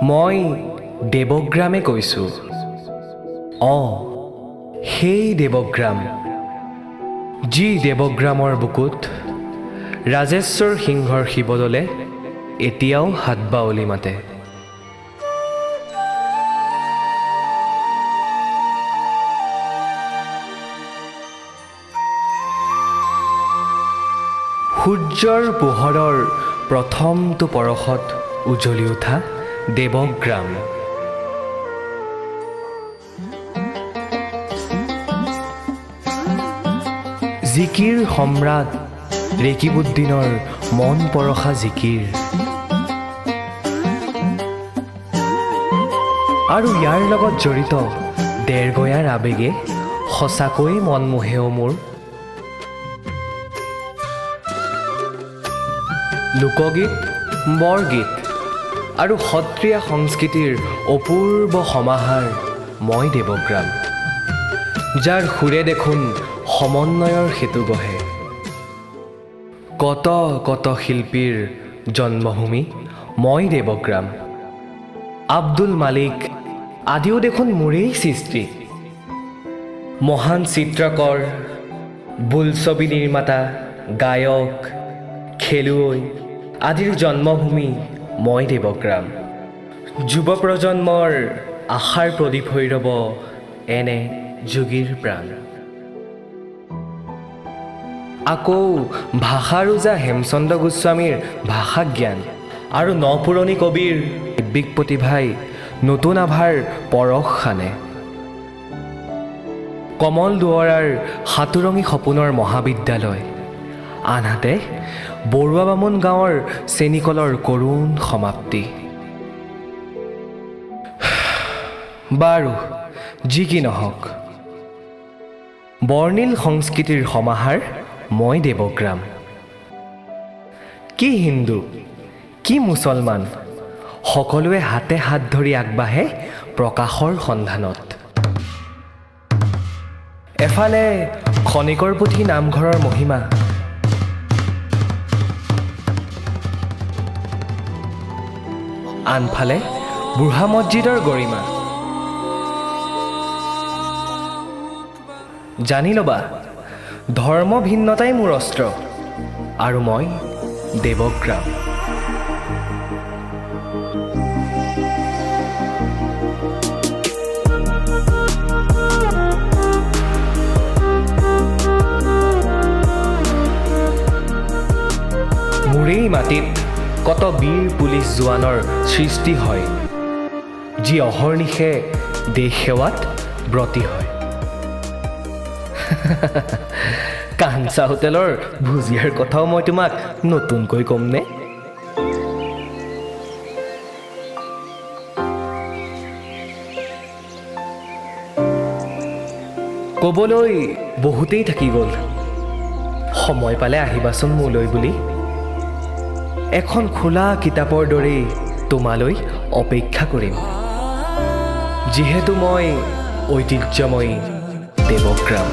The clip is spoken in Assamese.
মই দেৱগ্ৰামে কৈছোঁ। সেই দেৱগ্ৰাম, যি দেৱগ্ৰামৰ বুকুত ৰাজেশ্বৰ সিংহৰ শিৱদলে এতিয়াও হাতবাউলি মাতে। সূৰ্যৰ পোহৰৰ প্ৰথমটো পৰশত উজ্বলি উঠা দেৱগ্ৰাম। জিকিৰ সম্ৰাট ৰেকিবুদ্দিনৰ মন পৰশা জিকিৰ, আৰু ইয়াৰ লগত জড়িত দেৰগয়াৰ আবেগে সঁচাকৈ মন মোহেও মোৰ। লোকগীত, বৰগীত আৰু সত্ৰীয়া সংস্কৃতিৰ অপূৰ্ব সমাহাৰ মই দেৱগ্ৰাম, যাৰ সুৰে দেখোন সমন্বয়ৰ সেতু গঢ়ে। কত কত শিল্পীৰ জন্মভূমি মই দেৱগ্ৰাম। আব্দুল মালিক আদিও দেখোন মোৰেই সৃষ্টি। মহান চিত্ৰকৰ, বোলছবি নিৰ্মাতা, গায়ক, খেলুৱৈ আদিৰ জন্মভূমি মই দেৱগ্ৰাম। যুৱ প্ৰজন্মৰ আশাৰ প্ৰদীপ হৈ ৰ'ব এনে যোগীৰ প্ৰাণ। আকৌ ভাষাৰোজা হেমচন্দ্ৰ গোস্বামীৰ ভাষা জ্ঞান আৰু নপুৰণি কবিৰ দিব্যিক প্ৰতিভাই নতুন আভাৰ পৰশ সানে। কমল দুৱৰাৰ সাতুৰঙী সপোনৰ মহাবিদ্যালয়, আনহাতে বৰুৱা বামুণ গাঁৱৰ চেনিকলৰ কৰুণ সমাপ্তি। বাৰু যি কি নহওক, বৰ্ণিল সংস্কৃতিৰ সমাহাৰ মই দেৱগ্ৰাম। কি হিন্দু, কি মুছলমান, সকলোৱে হাতে হাত ধৰি আগবাঢ়ে প্ৰকাশৰ সন্ধানত। এফালে খনিকৰ পুথি নামঘৰৰ মহিমা, আনফালে বুঢ়া মছজিদৰ গৰিমা। জানি ল'বা, ধৰ্ম ভিন্নতাই মোৰ অস্ত্ৰ, আৰু মই দেৱগ্ৰাম। মোৰেই মাটিত কত বীৰ পুলিচ জোৱানৰ সৃষ্টি হয়, যি অহৰ্নিশে দেশ সেৱাত ব্ৰতী হয়। কাঞ্চা হোটেলৰ ভুজিয়াৰ কথাও মই তোমাক নতুনকৈ ক'মনে? ক'বলৈ বহুতেই থাকি গ'ল, সময় পালে আহিবাচোন মোলৈ বুলি। এখন খোলা কিতাপৰ দৰেই তোমালৈ অপেক্ষা কৰিম, যিহেতু মই ঐতিহ্যময়ী দেৱগ্ৰাম।